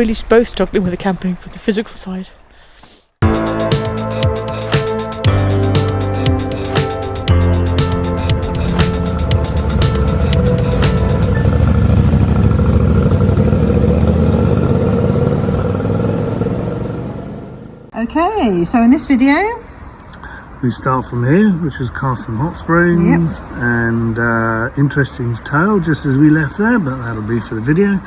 Really both struggling with the camping, with the physical side. Okay, so in this video we start from here, which was Castle Hot Springs, and interesting tale just as we left there, but that'll be for the video,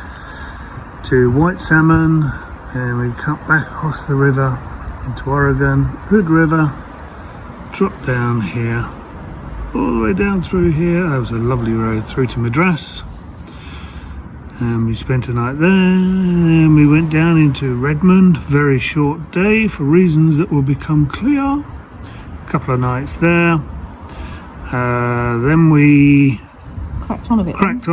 to White Salmon, and we cut back across the river into Oregon, Hood River, drop down here, all the way down through here. That was a lovely road through to Madras, and we spent a night there, and we went down into Redmond. Very short day for reasons that will become clear. A couple of nights there, then we cracked on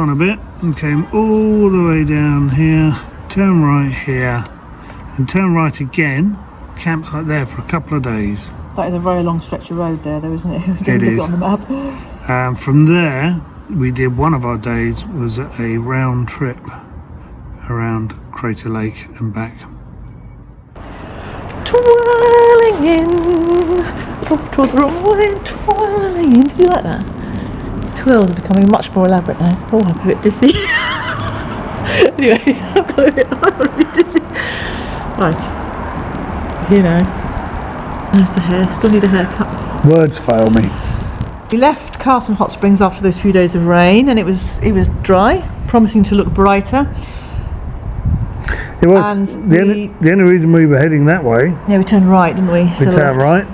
a bit and came all the way down here, turn right here and turn right again, campsite there for a couple of days. That is a very long stretch of road there though, isn't it? It doesn't look it on the map. From there we did, one of our days was a round trip around Crater Lake and back. Twirling in, twirling in. Did you like that? The twirls are becoming much more elaborate now. Oh, I'm a bit dizzy. Anyway, I'm a bit dizzy. Right, you know, there's the hair. Still need a haircut. Words fail me. We left Carson Hot Springs after those few days of rain, and it was dry, promising to look brighter. It was. And the only reason we were heading that way. Yeah, we turned right, didn't we? We turned right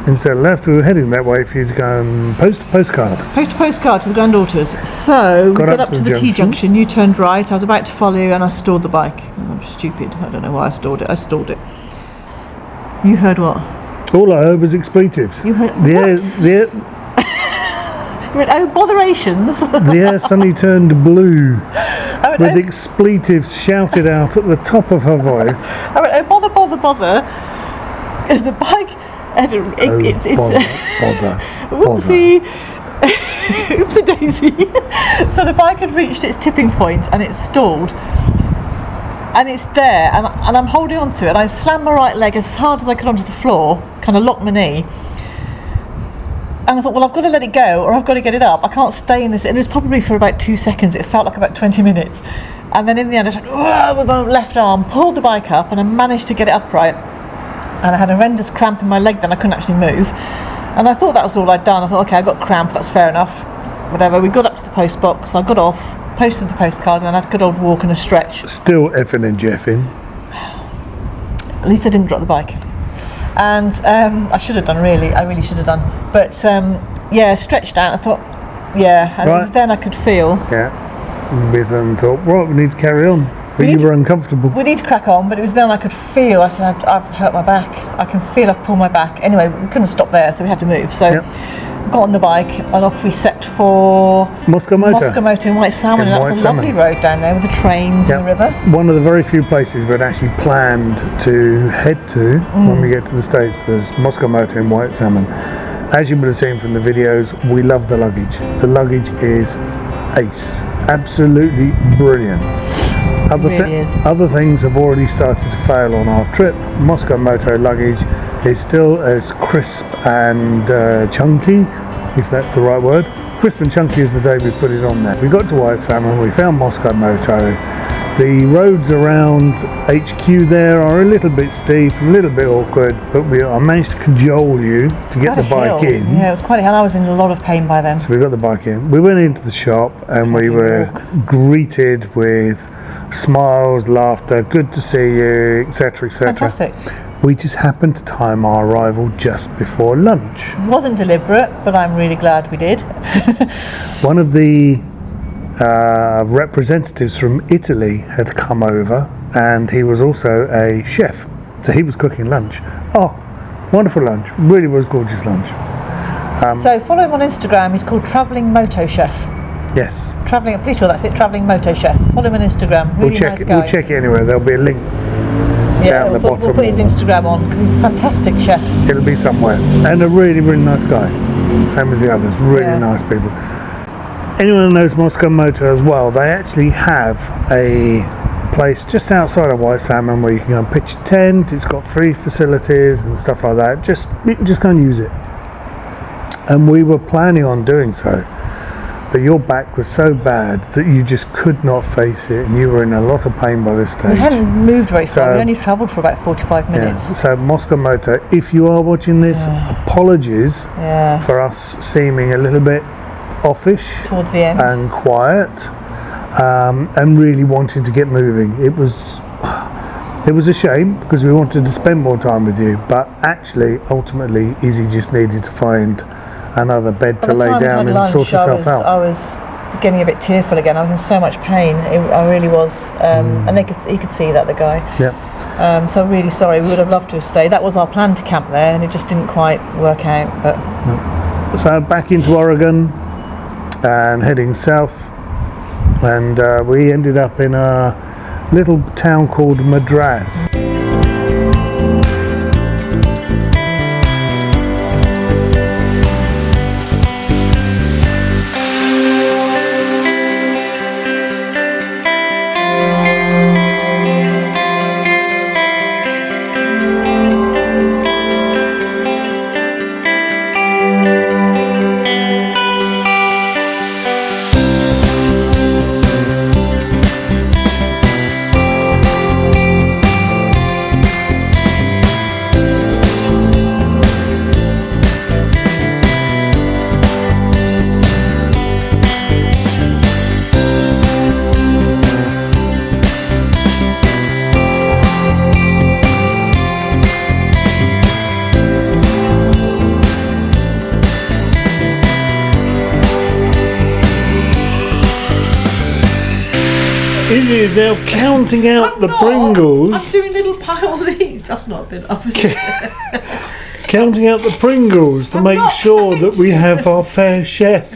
instead of left. We were heading that way for you to go and post a postcard. Post a postcard to the granddaughters. So we got up to the T-junction. You turned right. I was about to follow you, and I stored the bike. I'm stupid. I don't know why I stored it. I stored it. You heard what? All I heard was expletives. You heard You went, oh, botherations. The air suddenly turned blue with expletives shouted out at the top of her voice. I went, oh, bother. The bike, bother. Whoopsie. Oopsie daisy. So the bike had reached its tipping point and it stalled. And it's there, and I'm holding on to it, and I slammed my right leg as hard as I could onto the floor, kind of locked my knee. And I thought, well, I've got to let it go, or I've got to get it up. I can't stay in this. And it was probably for about 2 seconds. It felt like about 20 minutes. And then in the end, I just went, with my left arm, pulled the bike up, and I managed to get it upright. And I had a horrendous cramp in my leg then. I couldn't actually move. And I thought that was all I'd done. I thought, okay, I got cramp. That's fair enough. Whatever. We got up to the post box. I got off, posted the postcard, and I had a good old walk and a stretch. Still effing and jeffing. At least I didn't drop the bike. And I should have done, really. I really should have done. But yeah, stretched out. I thought, yeah. And it was then I could feel. Yeah. With them thought, right, we need to carry on. But you were uncomfortable. We need to crack on, but it was then I could feel. I said, I've hurt my back. I can feel I've pulled my back. Anyway, we couldn't stop there, so we had to move. So got on the bike and off we set for Moscow Moto in White Salmon. And that's a lovely road down there with the trains and the river. One of the very few places we'd actually planned to head to when we get to the States was Moscow Moto in White Salmon. As you would have seen from the videos, we love the luggage. The luggage is ace. Absolutely brilliant. Other things have already started to fail on our trip. Moscow Moto luggage is still as crisp and chunky, if that's the right word. Crisp and chunky is the day we put it on there. We got to White Salmon, we found Moscow Moto. The roads around HQ there are a little bit steep, a little bit awkward, but I managed to cajole you to get the bike in. Yeah, it was quite a hill. I was in a lot of pain by then. So we got the bike in. We went into the shop and we were greeted with smiles, laughter, good to see you, etc., etc. Fantastic. We just happened to time our arrival just before lunch. It wasn't deliberate, but I'm really glad we did. One of the representatives from Italy had come over, and he was also a chef, so he was cooking lunch. Oh, wonderful lunch. Really was gorgeous lunch. So follow him on Instagram. He's called Travelling Moto Chef. Yes. I'm pretty sure that's it. Travelling Moto Chef. Follow him on Instagram. Really nice guy. We'll check it anyway. There'll be a link down the bottom. We'll put his Instagram on because he's a fantastic chef. It'll be somewhere. And a really, really nice guy. Same as the others. Really nice people. Anyone who knows Moscow Moto as well, they actually have a place just outside of White Salmon where you can go and pitch a tent. It's got free facilities and stuff like that. You can just go and use it. And we were planning on doing so, but your back was so bad that you just could not face it, and you were in a lot of pain by this stage. We hadn't moved very far. We only travelled for about 45 minutes. Yeah. So Moscow Motor, if you are watching this, apologies for us seeming a little bit offish towards the end and quiet, and really wanting to get moving. It was a shame because we wanted to spend more time with you, but actually, ultimately, Izzy just needed to find another bed to lay down and sort herself out. I was getting a bit tearful again. I was in so much pain. I really was, and he could see that, the guy. Yeah. So really sorry. We would have loved to have stayed. That was our plan, to camp there, and it just didn't quite work out. But no. So back into Oregon and heading south, and we ended up in a little town called Madras. Izzy is now counting out the Pringles. I'm doing little piles each. That's not been obviously. Counting out the Pringles to make sure that we have our fair share.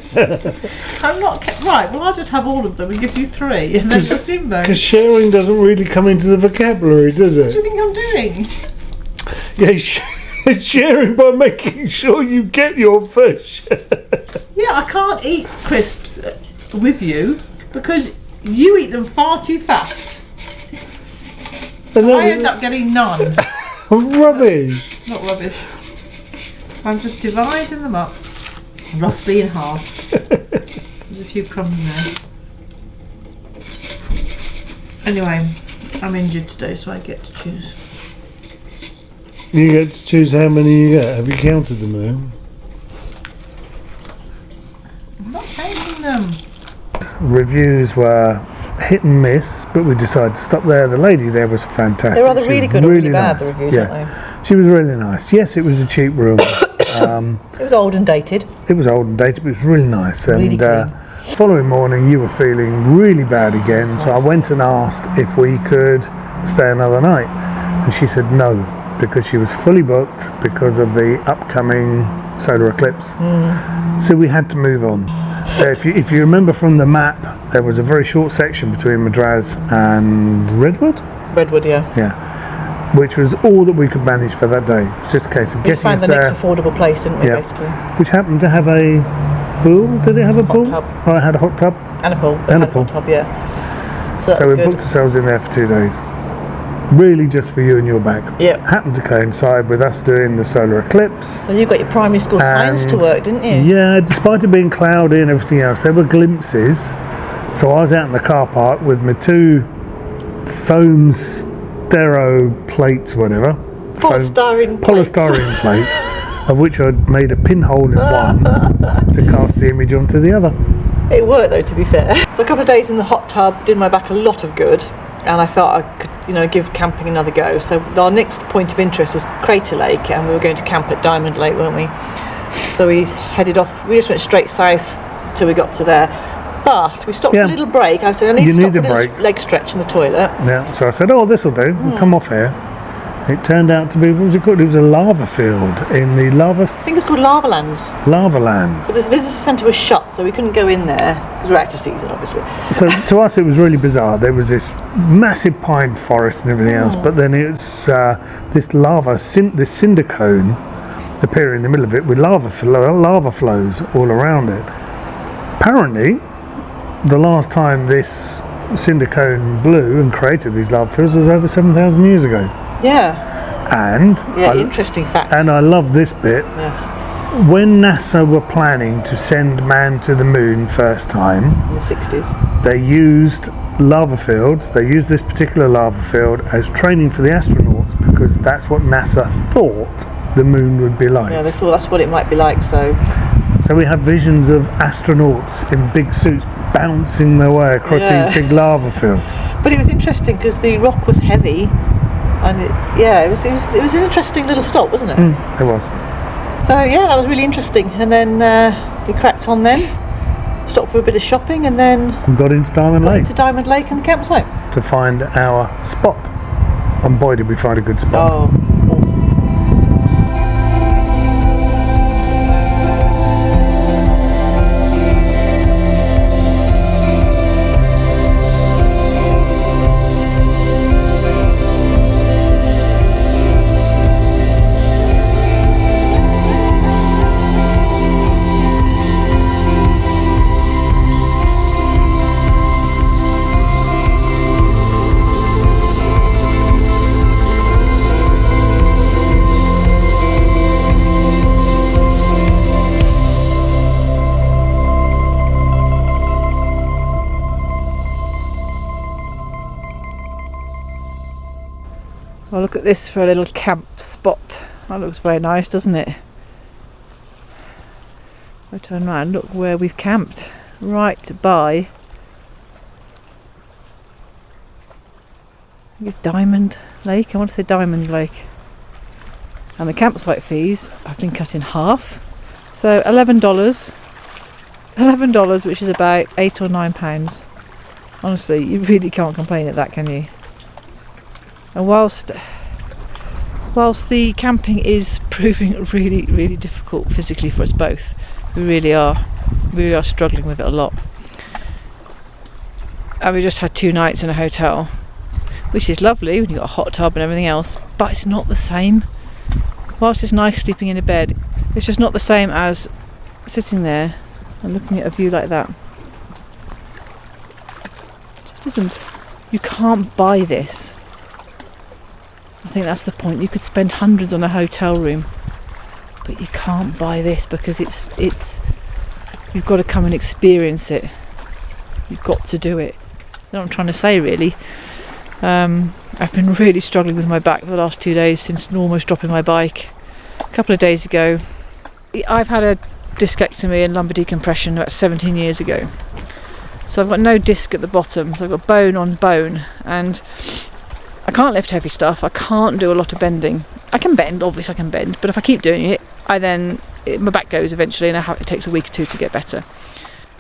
I'm not right. Well, I'll just have all of them and give you 3, and then just in there. Because sharing doesn't really come into the vocabulary, does it? What do you think I'm doing? Yeah, sharing by making sure you get your fair share. Yeah, I can't eat crisps with you because you eat them far too fast. So I end up getting none. Rubbish. It's not rubbish. So I'm just dividing them up roughly in half. There's a few crumbs in there. Anyway, I'm injured today, so I get to choose. You get to choose how many you get. Have you counted them now? I'm not counting them. Reviews were hit and miss, but we decided to stop there. The lady there was fantastic. They're either really good or really bad, the reviews, aren't they? She was really nice. Yes, it was a cheap room. It was old and dated. It was old and dated, but it was really nice. Really And following morning, you were feeling really bad again, so I went and asked if we could stay another night, and she said no, because she was fully booked because of the upcoming solar eclipse. So we had to move on. So if you remember from the map, there was a very short section between Madras and Redwood, which was all that we could manage for that day. It's just a case of getting us there. We found the next affordable place, didn't we, basically? Which happened to have a pool. Did it have a pool? Tub. Oh, it had a hot tub. And a pool. And a pool. Hot tub, yeah. So we good. booked ourselves in there for 2 days. Really just for you and your back. Yep. Happened to coincide with us doing the solar eclipse. So you got your primary school science to work, didn't you? Yeah, despite it being cloudy and everything else, there were glimpses. So I was out in the car park with my 2 foam stereo plates, whatever. Polystyrene plates, of which I'd made a pinhole in one to cast the image onto the other. It worked though, to be fair. So a couple of days in the hot tub did my back a lot of good, and I felt I could, give camping another go. So our next point of interest was Crater Lake, and we were going to camp at Diamond Lake, weren't we? So we headed off. We just went straight south till we got to there. But we stopped for a little break. I said, I need to stop for a little leg stretch in the toilet. Yeah, so I said, this'll do. We'll come off here. It turned out to be, what was it called? It was a lava field in the lava... I think it's called Lava Lands. Lava Lands. But the visitor centre was shut, so we couldn't go in there, because we're out of season, obviously. So to us it was really bizarre. There was this massive pine forest and everything else, but then it's this lava, this cinder cone appearing in the middle of it with lava flows all around it. Apparently, the last time this cinder cone blue and created these lava fields was over 7,000 years ago. Yeah. And Interesting fact. And I love this bit. Yes. When NASA were planning to send man to the moon first time, In the 60s. they used lava fields. They used this particular lava field as training for the astronauts because that's what NASA thought the moon would be like. Yeah, they thought that's what it might be like. So we have visions of astronauts in big suits bouncing their way across these big lava fields. But it was interesting because the rock was heavy, and it was an interesting little stop, wasn't it? It was. So yeah, that was really interesting. And then we cracked on then, stopped for a bit of shopping, and then We got into Diamond Lake into Diamond Lake and the campsite. to find our spot. And boy, did we find a good spot. Oh, awesome. Well, look at this for a little camp spot. That looks very nice, doesn't it? I turn around, look where we've camped. Right by, I think it's Diamond Lake. I want to say Diamond Lake. And the campsite fees have been cut in half. So $11. $11, which is about £8 or £9. Honestly, you really can't complain at that, can you? And whilst the camping is proving really, really difficult physically for us both, we really are struggling with it a lot. And we just had 2 nights in a hotel, which is lovely when you've got a hot tub and everything else, but it's not the same. Whilst it's nice sleeping in a bed, it's just not the same as sitting there and looking at a view like that. It just isn't. You can't buy this. I think that's the point. You could spend hundreds on a hotel room, but you can't buy this because it's you've got to come and experience it. You've got to do it. That's what I'm trying to say, really. I've been really struggling with my back for the last 2 days since almost dropping my bike a couple of days ago. I've had a discectomy and lumbar decompression about 17 years ago, so I've got no disc at the bottom, so I've got bone on bone, and I can't lift heavy stuff. I can't do a lot of bending. I can bend, obviously I can bend, but if I keep doing it, my back goes eventually, and it takes a week or 2 to get better.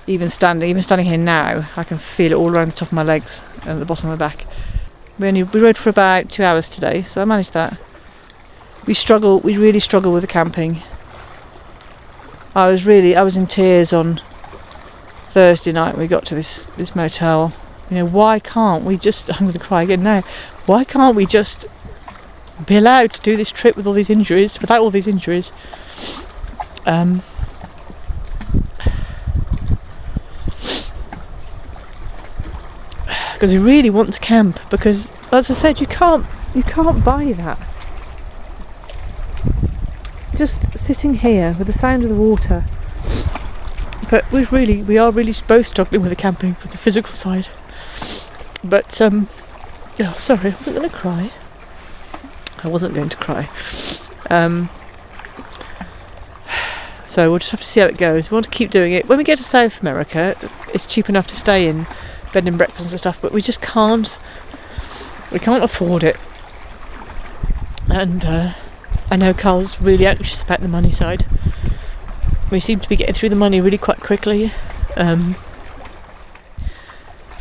Even standing here now, I can feel it all around the top of my legs and at the bottom of my back. We rode for about 2 hours today, so I managed that. We really struggle with the camping. I was in tears on Thursday night when we got to this motel. You know, why can't we just, I'm going to cry again now, why can't we just be allowed to do this trip without all these injuries? Because we really want to camp, because as I said, you can't buy that. Just sitting here with the sound of the water. But we are really both struggling with the camping, with the physical side. But sorry, I wasn't going to cry. So we'll just have to see how it goes. We want to keep doing it. When we get to South America, it's cheap enough to stay in bed and breakfast and stuff, but we just can't. We can't afford it. And I know Carl's really anxious about the money side. We seem to be getting through the money really quite quickly. If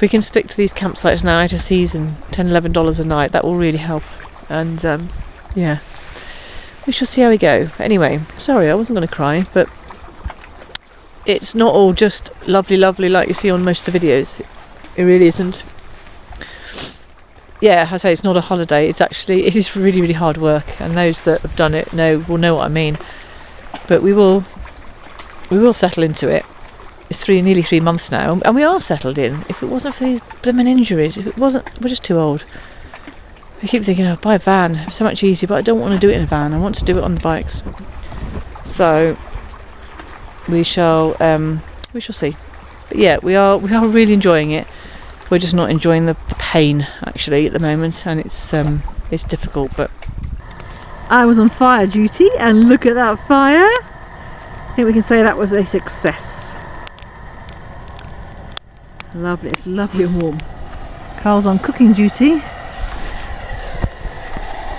we can stick to these campsites now out of season, $10-11 a night, that will really help. And we shall see how we go. Anyway, sorry, I wasn't going to cry, but it's not all just lovely like you see on most of the videos. It really isn't. Yeah, I say it's not a holiday. It is really, really hard work, and those that have done it will know what I mean. But we will settle into it. it's nearly 3 months now, and we are settled in. If it wasn't for these blooming injuries, if it wasn't, we're just too old. I keep thinking, oh, buy a van, it's so much easier, but I don't want to do it in a van. I want to do it on the bikes. So we shall see. But yeah, we are really enjoying it. We're just not enjoying the pain actually at the moment, and it's difficult. But I was on fire duty, and look at that fire. I think we can say that was a success. Lovely, it's lovely and warm. Carl's on cooking duty.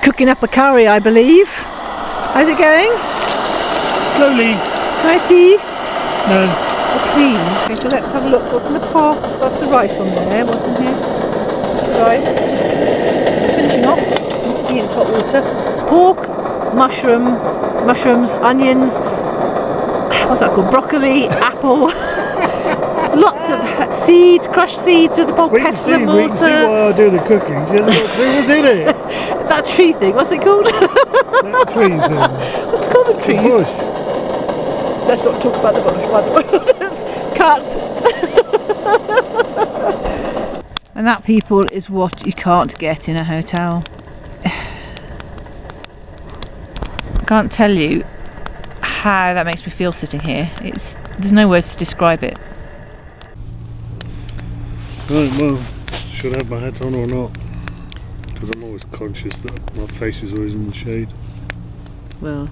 Cooking up a curry, I believe. How's it going? Slowly. Can I see? No. Clean. Okay, so let's have a look. What's in the pots? That's the rice on there. What's in here? That's the rice. Finishing off. You see it's hot water. Pork, mushrooms, onions. What's that called? Broccoli, apple. Lots of seeds, crushed seeds with the bulk pestle and mortar. We can see why I do the cooking. She hasn't got a clue what's in it. That tree thing. What's it called? That tree thing. What's it called? The trees. The bush. Let's not talk about the bush, by the way. Cut. And that, people, is what you can't get in a hotel. I can't tell you how that makes me feel sitting here. There's no words to describe it. Right, well, should I have my hat on or not? Because I'm always conscious that my face is always in the shade. Well,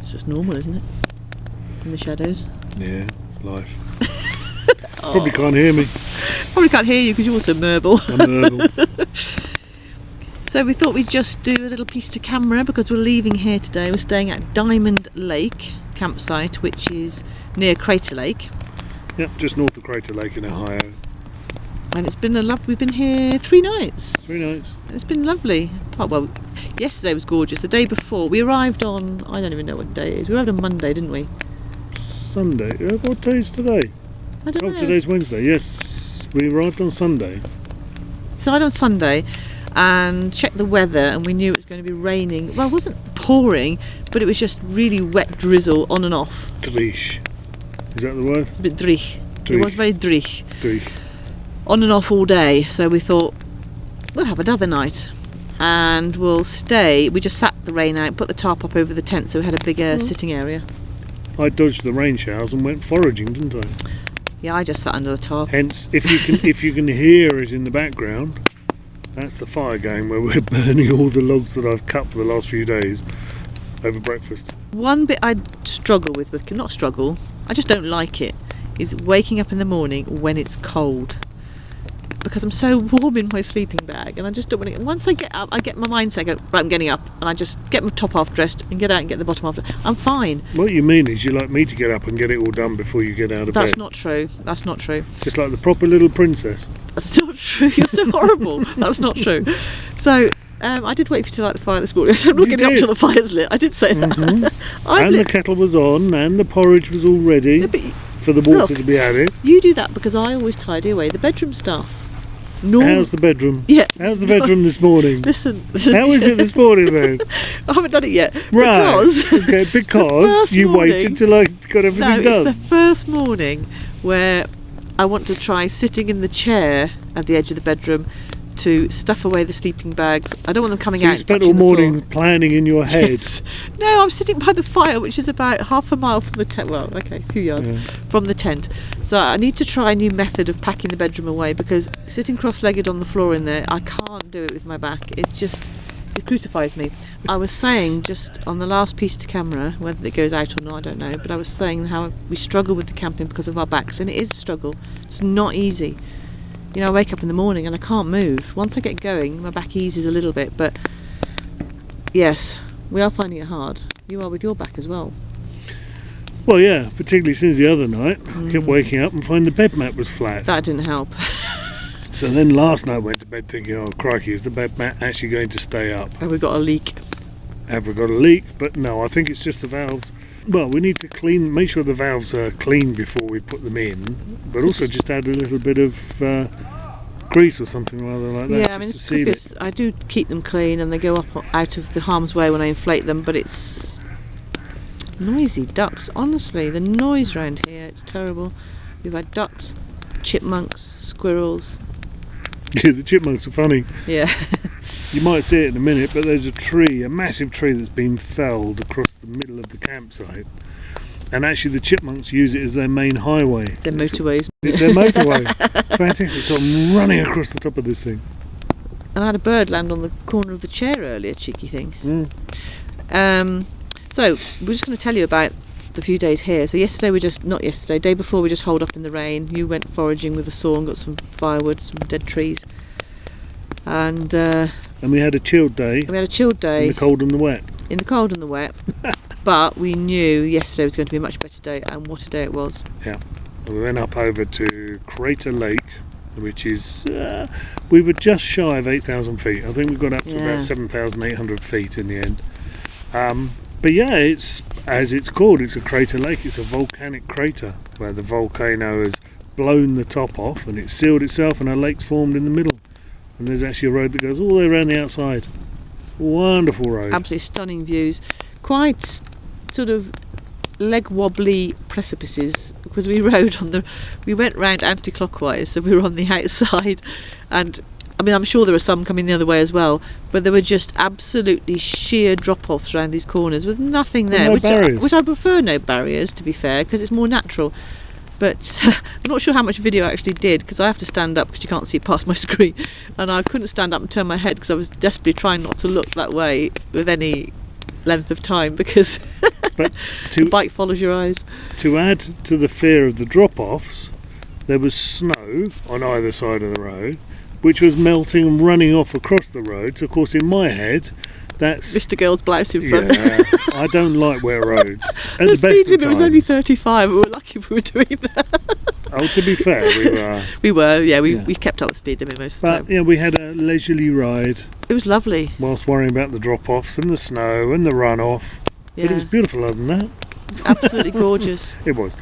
it's just normal, isn't it? In the shadows. Yeah, it's life. Probably can't hear me. Probably can't hear you because you're also Merble. I'm Merble. So we thought we'd just do a little piece to camera because we're leaving here today. We're staying at Diamond Lake campsite, which is near Crater Lake. Yep, just north of Crater Lake in Ohio. And it's been we've been here 3 nights. 3 nights. It's been lovely. Oh, well, yesterday was gorgeous. The day before, we arrived on, I don't even know what day it is. We arrived on Monday, didn't we? Sunday. What day is today? I don't know. Today's Wednesday. Yes, we arrived on Sunday. So I arrived on Sunday and checked the weather, and we knew it was going to be raining. Well, it wasn't pouring, but it was just really wet drizzle on and off. Drish. Is that the word? It's a bit drich. It was very drich. Drish. On and off all day, so we thought we'll have another night and we'll stay. We just sat the rain out, put the tarp up over the tent, so we had a bigger sitting area. I dodged the rain showers and went foraging, didn't I? Yeah, I just sat under the tarp. Hence, if you can hear it in the background, that's the fire going where we're burning all the logs that I've cut for the last few days over breakfast. One bit I struggle with, not struggle, I just don't like it, is waking up in the morning when it's cold. Because I'm so warm in my sleeping bag, and I just don't want to. Once I get up, I get my mindset, I go, right, I'm getting up, and I just get my top half dressed and get out and get the bottom half dressed. I'm fine. What you mean is you like me to get up and get it all done before you get out of bed. That's not true. That's not true. Just like the proper little princess. That's not true. You're so horrible. That's not true. So I did wait for you to light the fire this morning. So I'm not getting up till the fire's lit. I did say that. And the kettle was on, and the porridge was all ready for the water to be added. You do that because I always tidy away the bedroom stuff. How's the bedroom? Yeah. How's the bedroom this morning? Listen. How is it this morning then? I haven't done it yet. Right. Because you waited till I got everything done. It's the first morning where I want to try sitting in the chair at the edge of the bedroom to stuff away the sleeping bags. I don't want them coming out. You spent all morning planning in your head. Yes. No, I'm sitting by the fire, which is about half a mile from the tent. Well, okay, a few yards from the tent. So I need to try a new method of packing the bedroom away, because sitting cross-legged on the floor in there, I can't do it with my back. It crucifies me. I was saying just on the last piece to camera, whether it goes out or not, I don't know, but I was saying how we struggle with the camping because of our backs, and it is a struggle. It's not easy. You know, I wake up in the morning and I can't move. Once I get going, my back eases a little bit, but yes, we are finding it hard. You are with your back as well. Well, yeah, particularly since the other night. I kept waking up and finding the bed mat was flat. That didn't help. So then last night I went to bed thinking, oh crikey, is the bed mat actually going to stay up? Have we got a leak? Have we got a leak? But no, I think it's just the valves. Well, we need to make sure the valves are clean before we put them in, but also just add a little bit of grease or something rather like that. Yeah, I mean, I do keep them clean and they go up out of the harm's way when I inflate them, but it's noisy ducks. Honestly, the noise around here, it's terrible. We've had ducks, chipmunks, squirrels. Yeah, the chipmunks are funny. Yeah. You might see it in a minute, but there's a massive tree that's been felled across the middle of the campsite. And actually the chipmunks use it as their main highway. Their motorways. It's their motorway. Fantastic. So I'm running across the top of this thing. And I had a bird land on the corner of the chair earlier, cheeky thing. So we're just going to tell you about the few days here. So day before we just holed up in the rain. You went foraging with a saw and got some firewood, some dead trees. And we had a chilled day. In the cold and the wet. In the cold and the wet. But we knew yesterday was going to be a much better day, and what a day it was. Yeah. We went up over to Crater Lake, which is, we were just shy of 8,000 feet. I think we got up to about 7,800 feet in the end. But yeah, it's, as it's called, it's a crater lake. It's a volcanic crater where the volcano has blown the top off and it's sealed itself and a lake's formed in the middle. And there's actually a road that goes all the way around the outside. Wonderful road. Absolutely stunning views. Quite sort of leg wobbly precipices, because we went round anti-clockwise, so we were on the outside, and I mean I'm sure there were some coming the other way as well, but there were just absolutely sheer drop-offs around these corners with nothing there, which I prefer no barriers, to be fair, because it's more natural. But I'm not sure how much video I actually did, because I have to stand up because you can't see past my screen, and I couldn't stand up and turn my head because I was desperately trying not to look that way with any length of time, because the bike follows your eyes. To add to the fear of the drop-offs, there was snow on either side of the road, which was melting and running off across the road. So of course in my head, that's Mr. Girl's blouse in front. Yeah, I don't like wet roads. At The the best speed limit of was times. only 35. We were lucky if we were doing that. Oh, to be fair, we were. We were, yeah. We kept up with speed limit most of the time. But yeah, we had a leisurely ride It was lovely. whilst worrying about the drop-offs and the snow and the runoff. Yeah. But it was beautiful other than that. Absolutely gorgeous. It was.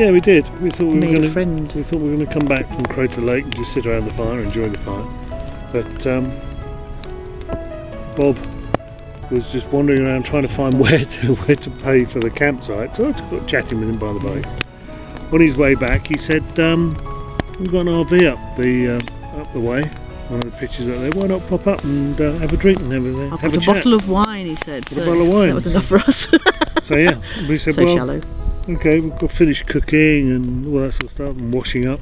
Yeah, we did. We thought we Made were a friend. We thought we were going to come back from Crota Lake and just sit around the fire, enjoy the fire. But Bob was just wandering around trying to find where to pay for the campsite. So I got chatting with him by the bikes. On his way back, he said, "We've got an RV up the way. One of the pictures out there. Why not pop up and have a drink and everything? I've have got a chat." bottle of wine, he said. Got a bottle of wine. That was enough for us. So yeah, we said, So well, shallow. okay, we've got to finish cooking and all that sort of stuff and washing up.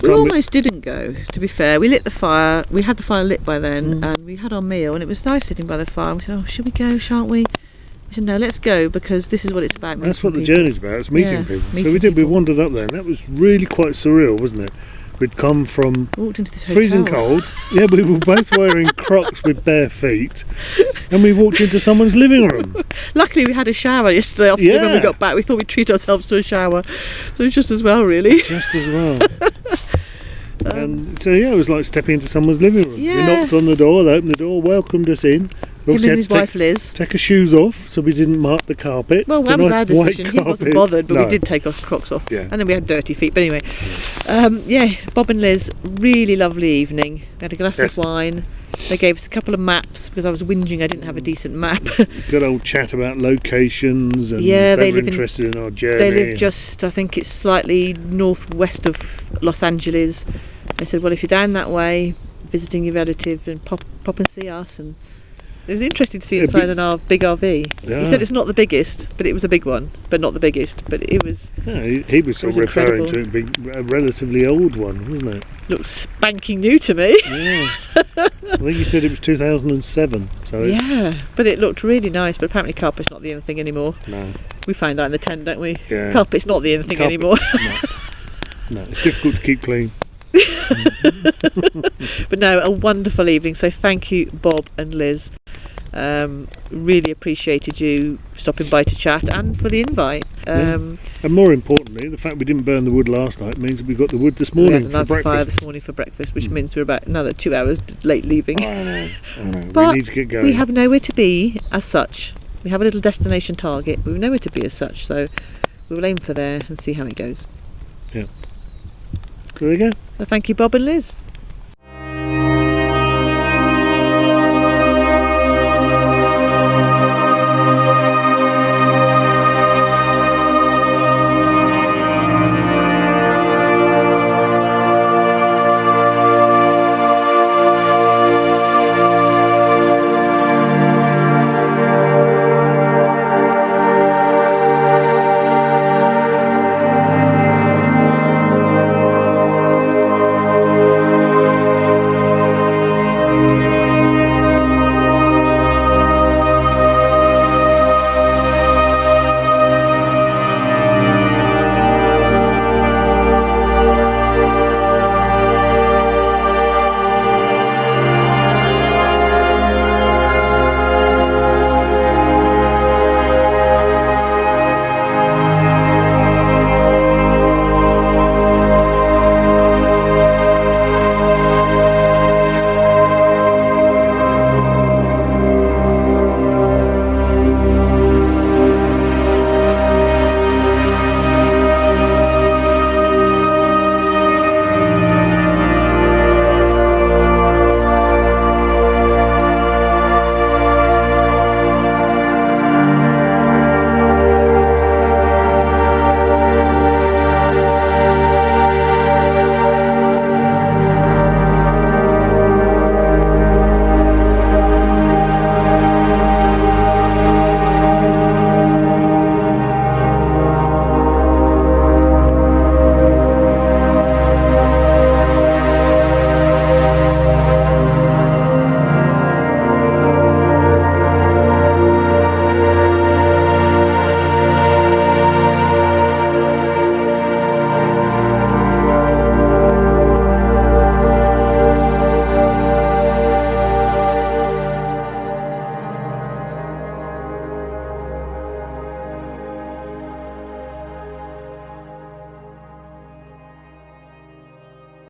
We almost didn't go, to be fair. We lit the fire. We had the fire lit by then, and we had our meal, and it was nice sitting by the fire. We said, "Oh, should we go? Shan't we?" We said, "No, let's go because this is what it's about." That's what the people. journey's about. It's meeting Yeah, people. So meeting we did. people. We wandered up there, and that was really quite surreal, wasn't it? We'd come from Walked into this hotel. freezing cold. Yeah, we were both wearing Crocs with bare feet, and we walked into someone's living room. Luckily, we had a shower yesterday afternoon when we Yeah. got back. We thought we'd treat ourselves to a shower, so it's just as well, really. Just as well. And so yeah, it was like stepping into someone's living room. Yeah. We knocked on the door, they opened the door, welcomed us in. We Him obviously and had his to take, wife Liz. take our shoes off so we didn't mark the carpet. Well, The that was nice our white decision. He wasn't carpet. bothered, but No. we did take our Crocs off. Yeah. And then we had dirty feet. But anyway, yeah, Bob and Liz, really lovely evening. We had a glass Yes. of wine. They gave us a couple of maps because I was whinging I didn't have a decent map. Good old chat about locations and Yeah, they they were live in- interested in our journey. They live just, I think it's slightly northwest of Los Angeles. They said, well, if you're down that way, visiting your relative, then pop and see us. And it was interesting to see Yeah, inside an big RV. Yeah. He said it's not the biggest, but it was a big one, but not the biggest. But it was Yeah, he was sort of was referring incredible. to it being a relatively old one, wasn't it? looked spanking new to me. Yeah. I think he said it was 2007. So it's, Yeah, but it looked really nice. But apparently carpet's not the in thing anymore. no, We find out in the tent, don't we? Yeah. Carpet's not the in thing Carpet- anymore. no, it's difficult to keep clean. But no, a wonderful evening. So thank you, Bob and Liz. Really appreciated you stopping by to chat and for the invite. And more importantly, the fact we didn't burn the wood last night means that we got the wood this We morning had for another fire breakfast. this morning for breakfast, which means we're about another 2 hours late leaving. I know. But we need to get going. We have nowhere to be as such. We have a little destination target. We've nowhere to be as such, so we will aim for there and see how it goes. There you go. So thank you, Bob and Liz.